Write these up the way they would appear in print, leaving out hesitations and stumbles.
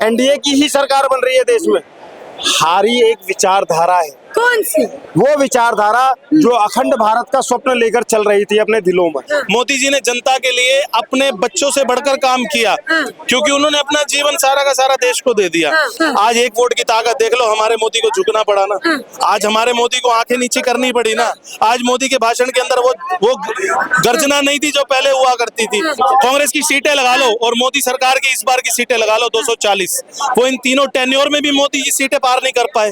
NDA की ही सरकार बन रही है देश में। हारी एक विचारधारा है। कौन सी? वो विचारधारा जो अखंड भारत का स्वप्न लेकर चल रही थी अपने दिलों में। मोदी जी ने जनता के लिए अपने बच्चों से बढ़कर काम किया, क्योंकि उन्होंने अपना जीवन सारा का सारा देश को दे दिया। आज एक वोट की ताकत देख लो, हमारे मोदी को झुकना पड़ा ना। आज हमारे मोदी को आंखें नीचे करनी पड़ी ना। आज मोदी के भाषण के अंदर वो गर्जना नहीं थी जो पहले हुआ करती थी। कांग्रेस की सीटें लगा लो और मोदी सरकार की इस बार की सीटें लगा लो 240। वो इन तीनों टेन्योर में भी मोदी जी सीटें पार नहीं कर पाए।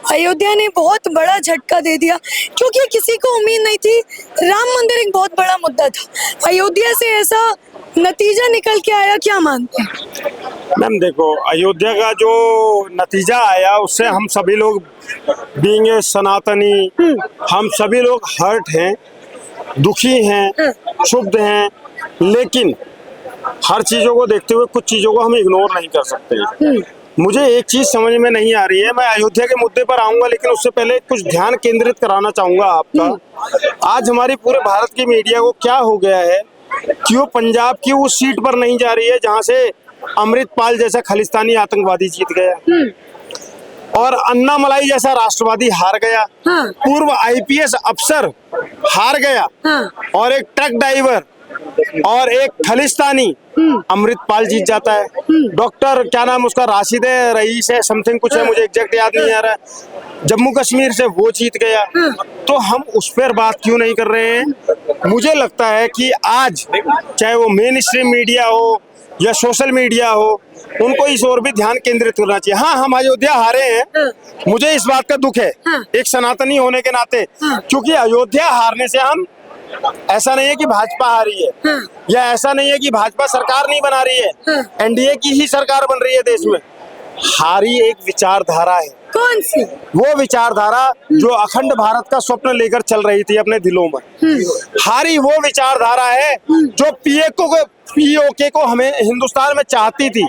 अयोध्या ने बहुत बड़ा झटका दे दिया, क्योंकि किसी को उम्मीद नहीं थी। राम मंदिर एक बहुत बड़ा मुद्दा था, अयोध्या से ऐसा नतीजा निकल के आया, क्या मानते हैं? मैम देखो, अयोध्या का जो नतीजा आया उससे हम सभी लोग बीइंग ए सनातनी, हम सभी लोग हर्ट हैं, दुखी हैं, क्षुब्ध हैं। लेकिन हर चीजों को देखते हुए कुछ चीजों को हम इग्नोर नहीं कर सकते। मुझे एक चीज समझ में नहीं आ रही है, मैं अयोध्या के मुद्दे पर आऊंगा, लेकिन उससे पहले कुछ ध्यान केंद्रित कराना चाहूंगा आपका। आज हमारी पूरे भारत की मीडिया को क्या हो गया है कि वो पंजाब की उस सीट पर नहीं जा रही है जहां से अमृतपाल जैसा खालिस्तानी आतंकवादी जीत गया और अन्नामलाई जैसा राष्ट्रवादी हार गया, पूर्व आईपीएस अफसर हार गया, और एक ट्रक ड्राइवर और एक खालिस्तानी अमृतपाल जीत जाता है। डॉक्टर क्या नाम उसका, राशिद है, रईस है, समथिंग कुछ है, मुझे एग्जैक्ट याद नहीं आ रहा है, जम्मू कश्मीर से वो जीत गया। तो हम उस पर बात क्यों नहीं कर रहे हैं? मुझे लगता है कि आज चाहे वो मेन स्ट्रीम मीडिया हो या सोशल मीडिया हो, उनको इस ओर भी ध्यान केंद्रित करना चाहिए। हाँ, हम अयोध्या हारे हैं, मुझे इस बात का दुख है एक सनातनी होने के नाते, क्योंकि अयोध्या हारने से हम, ऐसा नहीं है कि भाजपा हारी है या ऐसा नहीं है कि भाजपा सरकार नहीं बना रही है, एनडीए की ही सरकार बन रही है देश में। हारी एक विचारधारा है। कौन सी? वो विचारधारा जो अखंड भारत का स्वप्न लेकर चल रही थी अपने दिलों में। हारी वो विचारधारा है जो पीओके को हमें हिंदुस्तान में चाहती थी।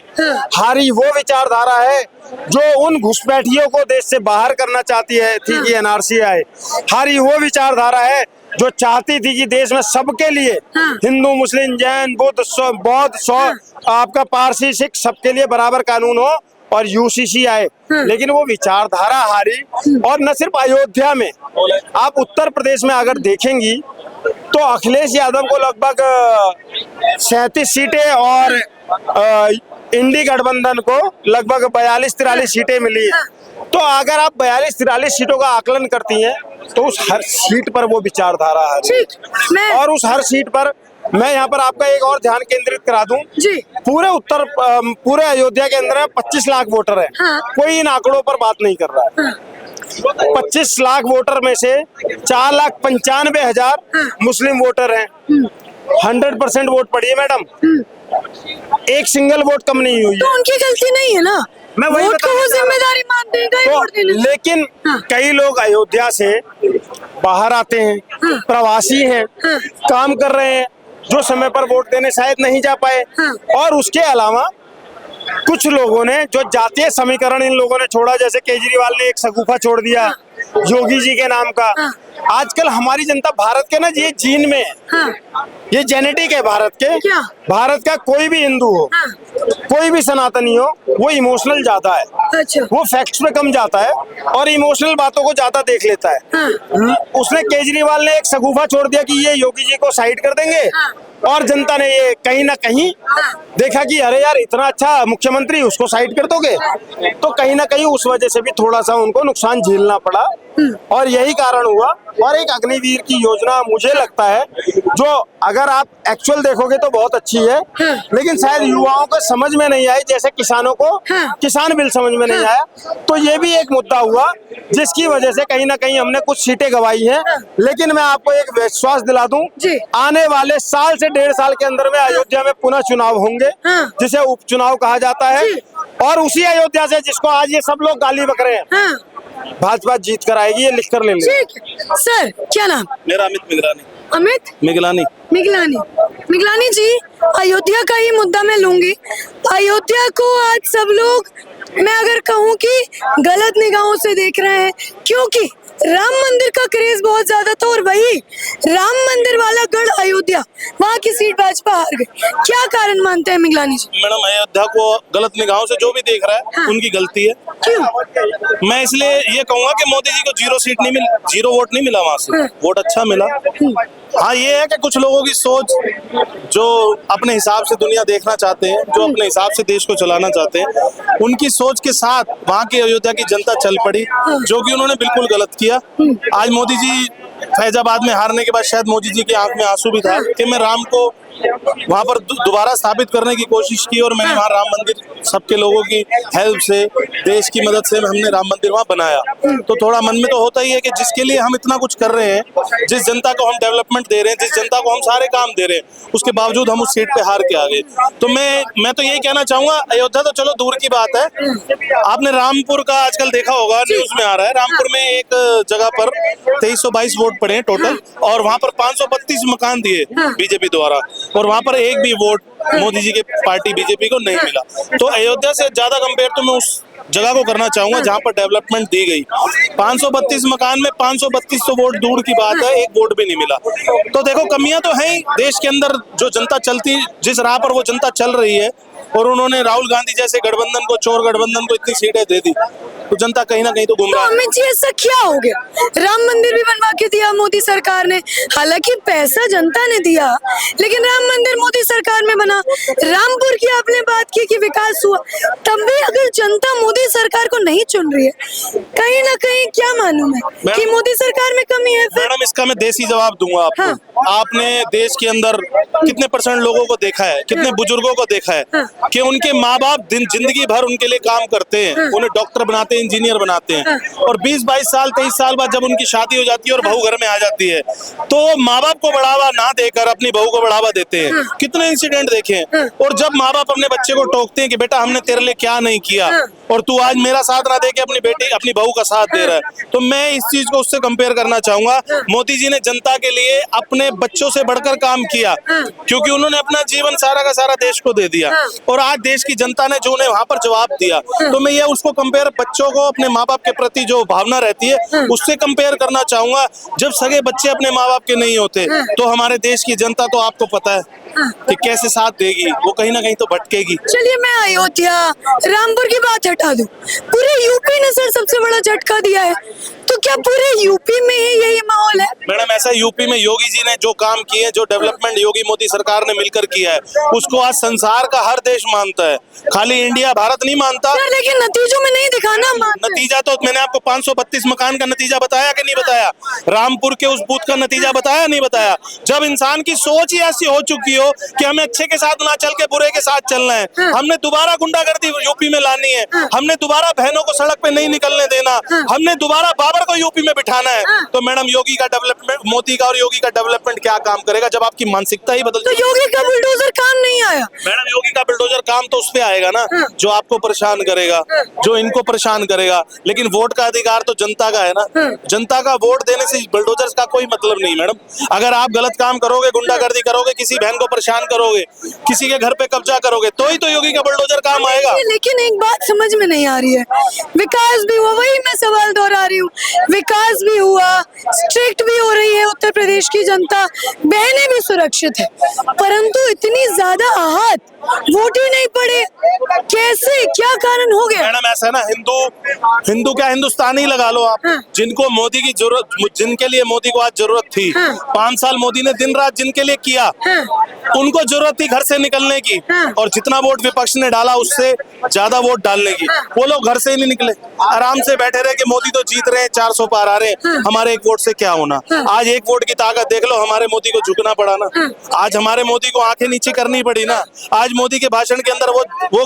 हारी वो विचारधारा है जो उन घुसपैठियों को देश से बाहर करना चाहती है थी कि एनआरसी आए। हारी वो विचारधारा है जो चाहती थी कि देश में सबके लिए, हिंदू, मुस्लिम, जैन, बौद्ध, आपका पारसी, सिख, सबके लिए बराबर कानून हो और यूसीसी आए। लेकिन वो विचारधारा हारी। और न सिर्फ अयोध्या में, आप उत्तर प्रदेश में अगर देखेंगी तो अखिलेश यादव को लगभग 37 सीटें और इंडी गठबंधन को लगभग 42-43 सीटें मिली है। तो अगर आप 42-43 सीटों का आकलन करती हैं तो उस हर सीट पर वो विचारधारा है। और उस हर सीट पर मैं यहाँ पर आपका एक और ध्यान केंद्रित करा दूं जी। पूरे अयोध्या के अंदर 25 लाख वोटर है। कोई इन आंकड़ों पर बात नहीं कर रहा है। 25 लाख वोटर में से 4,95,000 मुस्लिम वोटर हैं। 100% वोट पड़ी है मैडम, एक सिंगल वोट कम नहीं हुई। तो उनकी गलती नहीं है ना, मैं वही वोट को वो जिम्मेदारी मानते हैं तो, वोट देने। लेकिन कई लोग अयोध्या से बाहर आते हैं, प्रवासी हैं, काम कर रहे हैं, जो समय पर वोट देने शायद नहीं जा पाए। और उसके अलावा कुछ लोगों ने जो जातीय समीकरण इन लोगों ने छोड़ा, जैसे केजरीवाल ने एक शगुफा छोड़ दिया योगी जी के नाम का। आजकल हमारी जनता भारत के ना ये जीन में है, ये जेनेटिक है भारत के। भारत का कोई भी हिंदू हो, कोई भी सनातनी हो, वो इमोशनल ज्यादा है। अच्छा। वो फैक्ट्स पे कम जाता है और इमोशनल बातों को ज्यादा देख लेता है। उसने, केजरीवाल ने एक शगुफा छोड़ दिया कि ये योगी जी को साइड कर देंगे, और जनता ने ये कहीं ना कहीं देखा कि अरे यार इतना अच्छा मुख्यमंत्री, उसको साइड कर दोगे, तो कहीं ना कहीं उस वजह से भी थोड़ा सा उनको नुकसान झेलना पड़ा। और यही कारण हुआ। और एक अग्निवीर की योजना मुझे लगता है जो अगर आप एक्चुअल देखोगे तो बहुत अच्छी है, लेकिन शायद युवाओं को समझ में नहीं आई, जैसे किसानों को किसान बिल समझ में नहीं आया। तो ये भी एक मुद्दा हुआ जिसकी वजह से कहीं ना कहीं हमने कुछ सीटें गंवाई हैं। लेकिन मैं आपको एक विश्वास दिला दूं, आने वाले साल से 1.5 साल के अंदर में अयोध्या में पुनः चुनाव होंगे, जिसे उपचुनाव कहा जाता है। और उसी अयोध्या से जिसको आज ये सब लोग गाली बक रहे हैं, भाजपा जीत कर आएगी, ये लिख कर ले लें। सर, क्या नाम? मेरा अमित मिगलानी। अमित मिगलानी जी, अयोध्या का ही मुद्दा मैं लूंगी। अयोध्या को आज सब लोग, मैं अगर कहूँ कि गलत निगाहों से देख रहे हैं, क्योंकि राम मंदिर का क्रेज बहुत ज्यादा था, और वही राम मंदिर वाला गढ़ अयोध्या, वहाँ की सीट भाजपा हार गई। क्या कारण मानते हैं मिगलानी जी? मैडम, अयोध्या को गलत निगाहों से जो भी देख रहा है उनकी गलती है। क्यों? मैं इसलिए ये कहूंगा कि मोदी जी को जीरो वोट नहीं मिला वहां से, वोट अच्छा मिला। हाँ, ये है कि कुछ लोगों की सोच जो अपने हिसाब से दुनिया देखना चाहते हैं, जो अपने हिसाब से देश को चलाना चाहते हैं, उनकी सोच के साथ वहाँ की अयोध्या की जनता चल पड़ी, जो कि उन्होंने बिल्कुल गलत किया। आज मोदी जी फैजाबाद में हारने के बाद शायद मोदी जी की आंख में आंसू भी था कि मैं राम को वहां पर दोबारा साबित करने की कोशिश की, और मैंने वहां राम मंदिर सबके लोगों की हेल्प से, देश की मदद से हमने राम मंदिर वहां बनाया। तो थोड़ा मन में तो होता ही है कि जिसके लिए हम इतना कुछ कर रहे हैं, जिस जनता को हम डेवलपमेंट दे रहे हैं, जिस जनता को हम सारे काम दे रहे हैं, उसके बावजूद हम उस सीट पे हार के आ गए। तो मैं तो यही कहना चाहूंगा, अयोध्या तो चलो दूर की बात है, आपने रामपुर का आजकल देखा होगा, न्यूज में आ रहा है, रामपुर में एक जगह पर 2322 वोट पड़े हैं टोटल, और वहां पर 532 मकान दिए बीजेपी द्वारा, और वहां पर एक भी वोट मोदी जी के पार्टी बीजेपी को नहीं मिला। तो अयोध्या से ज्यादा कंपेयर तो मैं उस जगह को करना चाहूंगा जहां पर डेवलपमेंट दी गई। 532 मकान में 532 तो वोट दूर की बात है, एक वोट भी नहीं मिला। तो देखो, कमियां तो हैं ही देश के अंदर। जो जनता चलती, जिस राह पर वो जनता चल रही है, और उन्होंने राहुल गांधी जैसे गठबंधन को, चोर गठबंधन को इतनी सीटें दे दी, तो जनता कहीं ना कहीं तो गुमराह है। अमित जी, ऐसा क्या हो गया? राम मंदिर भी बनवा के दिया मोदी सरकार ने, हालांकि पैसा जनता ने दिया, लेकिन राम मंदिर मोदी सरकार में बना। रामपुर की आपने बात की कि विकास हुआ, तब भी अगर जनता मोदी सरकार को नहीं चुन रही है, कहीं ना कहीं क्या मालूम है कि मोदी सरकार में कमी है? मैडम, इसका मैं देसी जवाब दूंगा आपको। हाँ। आपने देश के अंदर कितने % लोगों को देखा है, कितने बुजुर्गों को देखा है कि उनके माँ बाप जिंदगी भर उनके लिए काम करते हैं, उन्हें डॉक्टर बनाते हैं, इंजीनियर बनाते हैं, और 20-22 साल 23 साल बाद जब उनकी शादी हो जाती है और बहू घर में आ जाती है, तो माँ बाप को बढ़ावा ना देकर अपनी बहू को बढ़ावा देते हैं। कितने इंसिडेंट देखे हैं। और जब माँ बाप अपने बच्चे को टोकते हैं कि बेटा हमने तेरे लिए क्या नहीं किया, और तू आज मेरा साथ ना दे के अपनी बहू का साथ दे रहा है, तो मैं इस चीज को उससे कंपेयर करना चाहूंगा। मोदी जी ने जनता के लिए अपने बच्चों से बढ़कर काम किया, क्योंकि उन्होंने अपना जीवन सारा का सारा देश को दे दिया, और आज देश की जनता ने जो उन्हें वहां पर जवाब दिया, तो मैं ये उसको कंपेयर, बच्चों को अपने माँ बाप के प्रति जो भावना रहती है उससे कंपेयर करना चाहूंगा। जब सगे बच्चे अपने माँ बाप के नहीं होते, तो हमारे देश की जनता तो आपको पता है कि कैसे साथ देगी, वो कहीं ना कहीं तो भटकेगी। चलिए, मैं अयोध्या रामपुर की बात हटा दूं, पूरे यूपी ने सर सबसे बड़ा झटका दिया है, तो क्या पूरे यूपी में ही यही माहौल है? मैडम, ऐसा यूपी में योगी जी ने जो काम किए, जो डेवलपमेंट योगी मोदी सरकार ने मिलकर किया है, उसको आज संसार का हर देश मानता है, खाली इंडिया भारत नहीं मानता। लेकिन नतीजों में नहीं दिखा ना नतीजा तो मैंने आपको 532 मकान का नतीजा बताया कि नहीं बताया? रामपुर के उस बूथ का नतीजा बताया नहीं बताया? जब इंसान की सोच ही ऐसी हो चुकी हो कि हमें अच्छे के साथ ना चल के बुरे के साथ चलना है, हमने दोबारा गुंडागर्दी यूपी में लानी है, हमने दोबारा बहनों को सड़क पे नहीं निकलने देना, हमने दोबारा बाबर को यूपी में बिठाना है, तो मैडम योगी का डेवलपमेंट, मोदी का और योगी का डेवलपमेंट क्या काम करेगा जब आपकी मानसिकता ही बदल? तो योगी का बुलडोजर काम नहीं आया? मैडम, योगी का बुलडोजर काम तो उस पे आएगा ना जो आपको परेशान करेगा, जो इनको परेशान करेगा, लेकिन वोट का अधिकार तो जनता का है ना। जनता का वोट देने से बुलडोजर का कोई मतलब नहीं मैडम। अगर आप गलत काम करोगे, गुंडागर्दी करोगे, किसी बहन को परेशान करोगे, किसी के घर पे कब्जा करोगे, तो ही तो योगी का बुलडोजर काम आएगा। लेकिन एक बात समझ में नहीं आ रही है, विकास भी हुआ, वही मैं सवाल दोहरा रही हूँ, विकास भी हुआ, स्ट्रिक्ट भी हो रही है उत्तर प्रदेश की जनता, बहनें भी सुरक्षित है, परंतु इतनी ज्यादा आहत वोट ही नहीं पड़े, कैसे, क्या कारण हो गया? मैडम, ऐसा है ना, हिंदू क्या हिंदुस्तानी लगा लो आप। जिनको मोदी की जरूरत, जिनके लिए मोदी को आज जरूरत थी, 5 साल मोदी ने दिन रात जिनके लिए किया, उनको जरूरत थी घर से निकलने की, और जितना वोट विपक्ष ने डाला उससे ज्यादा वोट डालने की, वो लोग घर से ही नहीं निकले, आराम से बैठे रहे कि मोदी तो जीत रहे हैं, 400 पार आ रहे हैं, हमारे एक वोट से क्या होना। आज एक वोट की ताकत देख लो, हमारे मोदी को झुकना पड़ा ना, आज हमारे मोदी को आंखें नीचे करनी पड़ी ना। आज मोदी के भाषण के अंदर वो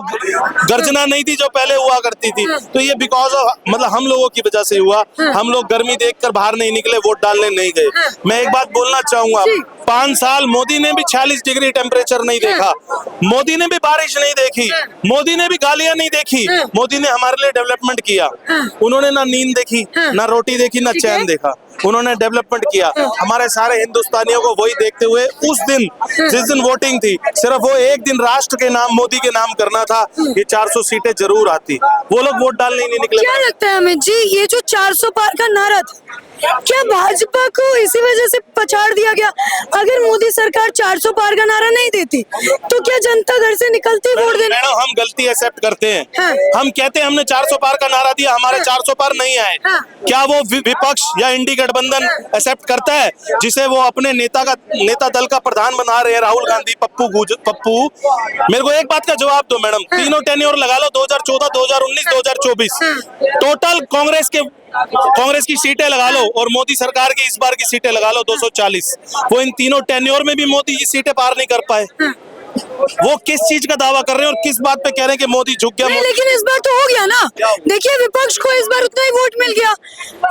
गर्जना नहीं थी जो पहले हुआ करती थी, तो ये बिकॉज ऑफ, मतलब हम लोगों की वजह से हुआ। हम लोग गर्मी देखकर बाहर नहीं निकले, वोट डालने नहीं गए। मैं एक बात बोलना चाहूंगा, 5 साल मोदी ने भी 46 डिग्री टेम्परेचर नहीं देखा, मोदी ने भी बारिश नहीं देखी, मोदी ने भी गालियां नहीं देखी, मोदी ने हमारे लिए डेवलपमेंट किया। उन्होंने ना नींद देखी, ना रोटी देखी, ना चैन देखा। उन्होंने डेवलपमेंट किया। हमारे सारे हिंदुस्तानियों को वही देखते हुए उस दिन जिस दिन वोटिंग थी, सिर्फ वो एक दिन राष्ट्र के नाम, मोदी के नाम करना था, ये 400 सीटें जरूर आती। वो लोग वोट डालने ही नहीं निकले। क्या लगता है अमित जी, ये जो 400 पार का नारा था, क्या भाजपा को इसी वजह से पछाड़ दिया गया? अगर मोदी सरकार 400 पार का नारा नहीं देती तो क्या जनता घर से निकलती वोट देने? मैडम, हम गलती एक्सेप्ट करते हैं। हाँ। हम कहते हैं हमने 400 पार का नारा दिया, हमारे 400 पार नहीं आए। हाँ। क्या वो विपक्ष या इंडी गठबंधन एक्सेप्ट करता है, जिसे वो अपने नेता दल का प्रधान बना रहे हैं, राहुल गांधी, पप्पू? मेरे को एक बात का जवाब दो मैडम, तीनों टेन्योर लगा लो, 2014, 2019, 2024, टोटल कांग्रेस की सीटें लगा लो और मोदी सरकार की इस बार की सीटें लगा लो 240। वो इन तीनों टेन्योर में भी मोदी जी सीटें पार नहीं कर पाए। वो किस चीज का दावा कर रहे हैं और किस बात पे कह रहे हैं कि मोदी झुक गया? लेकिन इस बार तो हो गया ना। देखिए, विपक्ष को इस बार उतना ही वोट मिल गया।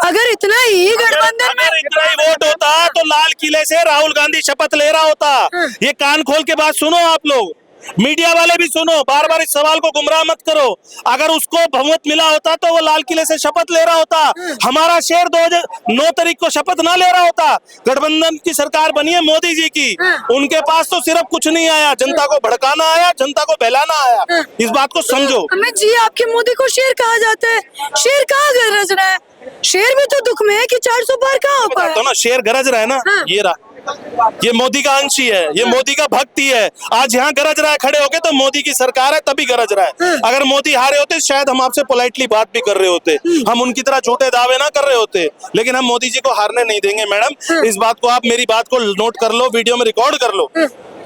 अगर इतना ही गठबंधन में इतना ही वोट होता तो लाल किले से राहुल गांधी शपथ ले रहा होता। ये कान खोल के बात सुनो आप लोग, मीडिया वाले भी सुनो, बार बार इस सवाल को गुमराह मत करो। अगर उसको बहुमत मिला होता तो वो लाल किले से शपथ ले रहा होता। हमारा शेर 9 तारीख को शपथ ना ले रहा होता। गठबंधन की सरकार बनी है मोदी जी की, उनके पास तो सिर्फ कुछ नहीं आया, जनता को भड़काना आया, जनता को बहलाना आया। इस बात को समझो। अमित जी, आपके मोदी को शेर कहा जाता है, शेर कहाँ गरज रहा है? शेर भी तो दुख में है कि 400 पार कहाँ हो पाया? तो ना शेर गरज रहा है ना, ये रहा, ये मोदी का अंश ही है, ये मोदी का भक्त ही है। आज यहाँ गरज रहा है खड़े होके तो मोदी की सरकार है तभी गरज रहा है। अगर मोदी हारे होते शायद हम आपसे पोलाइटली बात भी कर रहे होते, हम उनकी तरह झूठे दावे ना कर रहे होते, लेकिन हम मोदी जी को हारने नहीं देंगे मैडम। इस बात को आप, मेरी बात को नोट कर लो, वीडियो में रिकॉर्ड कर लो।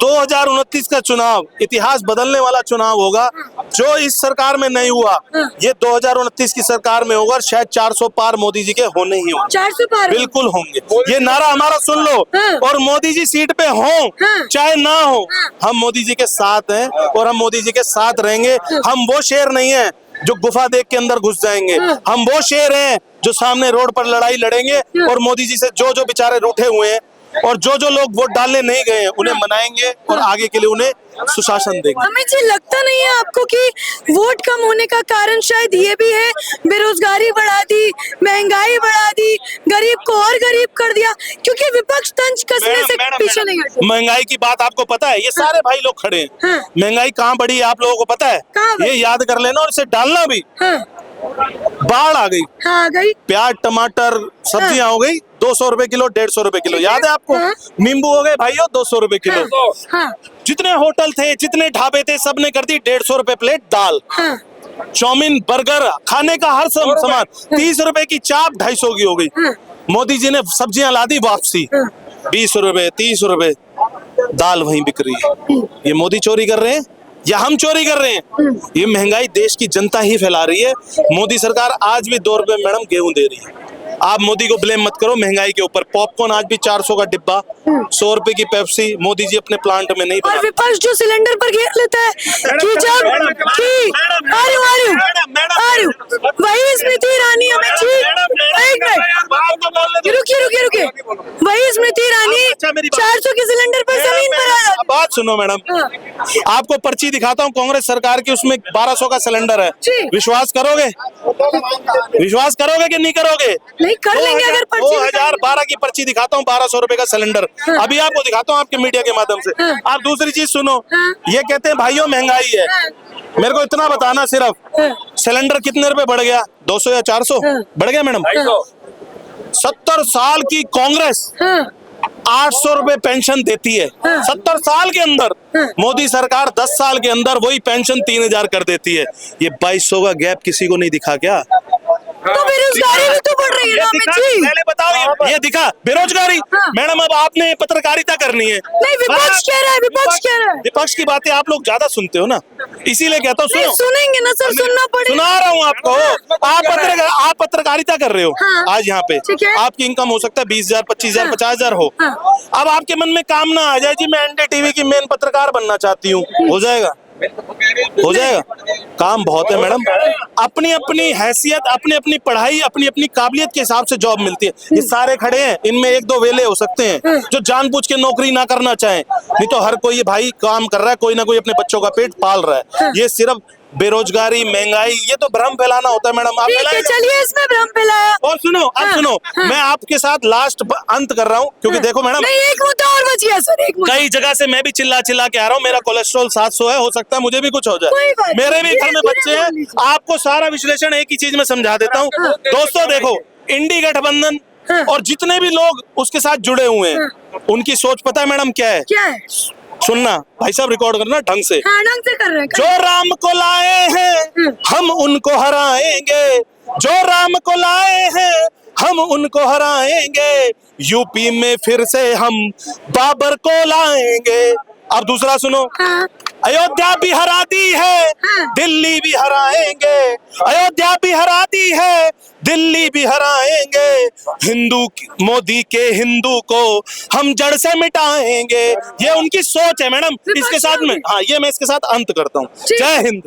2029 का चुनाव इतिहास बदलने वाला चुनाव होगा, जो इस सरकार में नहीं हुआ ये 2029 की सरकार में होगा। शायद 400 पार मोदी जी के होने ही होंगे, 400 पार बिल्कुल होंगे। ये नारा हमारा सुन लो, और मोदी जी सीट पे हो चाहे ना हो, हम मोदी जी के साथ हैं और हम मोदी जी के साथ रहेंगे। हम वो शेर नहीं है जो गुफा देख के अंदर घुस जाएंगे, हम वो शेर हैं जो सामने रोड पर लड़ाई लड़ेंगे और मोदी जी से जो बेचारे रूठे हुए हैं और जो लोग वोट डालने नहीं गए हैं उन्हें मनाएंगे और आगे के लिए उन्हें सुशासन देंगे। हमें जी लगता नहीं है आपको कि वोट कम होने का कारण शायद ये भी है, बेरोजगारी बढ़ा दी, महंगाई बढ़ा दी, गरीब को और गरीब कर दिया, क्योंकि विपक्ष तंज कसने से पीछे नहीं हटे। महंगाई की बात आपको पता है, ये सारे भाई लोग खड़े हैं, महंगाई कहाँ बढ़ी है आप लोगों को पता है? ये याद कर लेना और इसे डालना भी। बाढ़ आ गई, प्याज, टमाटर, सब्जियां हो गई 200 रुपए किलो, 150 रुपए किलो, याद है आपको? नींबू हो गए भाइयों 200 रुपए किलो। जितने होटल थे, जितने ढाबे थे, सबने कर दी 150 रुपए प्लेट दाल। चाउमीन, बर्गर, खाने का हर सामान 30 रुपए की चाप 250 की हो गई। मोदी जी ने सब्जियां ला दी वापसी, 20 रुपए, 30 रुपए, दाल वहीं बिक रही है। ये मोदी चोरी कर रहे हैं या हम चोरी कर रहे हैं? ये महंगाई देश की जनता ही फैला रही है। मोदी सरकार आज भी 2 रुपए मैडम गेहूं दे रही है। आप मोदी को ब्लेम मत करो महंगाई के ऊपर। पॉपकॉर्न आज भी 400 का डिब्बा, 100 रुपए की पेप्सी मोदी जी अपने प्लांट में नहीं। और विपक्ष जो सिलेंडर पर घेर लेता है कि जब वही स्मृति ईरानी, अमित जी एक मिनट रुकिए, वही स्मृति ईरानी 400 के सिलेंडर पर जमीन पर आ जाती। बात सुनो मैडम, आपको पर्ची दिखाता हूँ कांग्रेस सरकार की, उसमें 1200 का सिलेंडर है। विश्वास करोगे? विश्वास करोगे कि नहीं करोगे? नहीं कर लेंगे अगर पर्ची 2012 की पर्ची दिखाता हूँ, 1200 रुपए का सिलेंडर। अभी आपको दिखाता हूँ आपके मीडिया के माध्यम से। आप दूसरी चीज सुनो, ये कहते हैं भाइयों महंगाई है, मेरे को इतना बताना सिर्फ सिलेंडर कितने रुपए बढ़ गया? 200 या 400 बढ़ गया मैडम? 70 साल की कांग्रेस 800 रुपए पेंशन देती है। 70 साल के अंदर मोदी सरकार 10 साल के अंदर वही पेंशन 3000 कर देती है। ये 2200 का गैप किसी को नहीं दिखा क्या? तो बेरोजगारी भी तो बढ़ रही है ना अमित जी। पहले बताओ, ये दिखा बेरोजगारी? मैडम अब आपने पत्रकारिता करनी है। नहीं, विपक्ष कह रहा है, विपक्ष कह रहा है। विपक्ष की बातें आप लोग ज्यादा सुनते हो ना, इसीलिए कहता हूँ सुनो। सुनेंगे ना सर, सुनना पड़ेगा। सुना रहा हूँ आपको। आप पत्रकारिता कर रहे हो आज यहाँ पे, आपकी इनकम हो सकता है 20,000, 25,000, 50,000 हो। अब आपके मन में काम ना आ जाए जी मैं NDTV की मेन पत्रकार बनना चाहती हूँ, हो जाएगा? हो जाएगा? काम बहुत है मैडम। अपनी अपनी हैसियत, अपनी अपनी पढ़ाई, अपनी अपनी काबिलियत के हिसाब से जॉब मिलती है। ये सारे खड़े हैं, इनमें 1-2 वेले हो सकते हैं जो जानबूझ के नौकरी ना करना चाहें, नहीं तो हर कोई भाई काम कर रहा है, कोई ना कोई अपने बच्चों का पेट पाल रहा है। ये सिर्फ बेरोजगारी, महंगाई, ये तो भ्रम फैलाना होता है मैडम। आप ठीक है, फैलाइए। चलिए इसमें भ्रम फैलाया। और सुनो, अब हाँ, सुनो, हाँ। मैं आपके साथ लास्ट अंत कर रहा हूँ, क्योंकि देखो मैडम, नहीं, एक मुद्दा और बच गया सर, एक मुद्दा। कई जगह से मैं भी चिल्ला चिल्ला के आ रहा हूँ, मेरा कोलेस्ट्रॉल 700 है, हो सकता है मुझे भी कुछ हो कोई जाए, बात मेरे नहीं, भी घर में धीरे बच्चे धीरे हैं। बोल लीजिए। आपको सारा विश्लेषण एक ही चीज में समझा देता हूँ। दोस्तों देखो, इंडी गठबंधन हाँ। और जितने भी लोग उसके साथ जुड़े हुए हैं, उनकी सोच पता है मैडम क्या है? क्या है? सुनना भाई साहब, रिकॉर्ड करना ढंग से। हाँ, ढंग से कर रहे हैं। जो राम को लाए हैं हम उनको हराएंगे, जो राम को लाए हैं हम उनको हराएंगे, यूपी में फिर से हम बाबर को लाएंगे। अब दूसरा सुनो, हाँ, अयोध्या भी हरा दी है, हाँ। दिल्ली भी हराएंगे, अयोध्या भी हरा दी है, दिल्ली भी हराएंगे, मोदी के हिंदू को हम जड़ से मिटाएंगे। ये उनकी सोच है मैडम। इसके साथ में, हाँ, ये मैं इसके साथ अंत करता हूँ। ठीक। जय हिंद।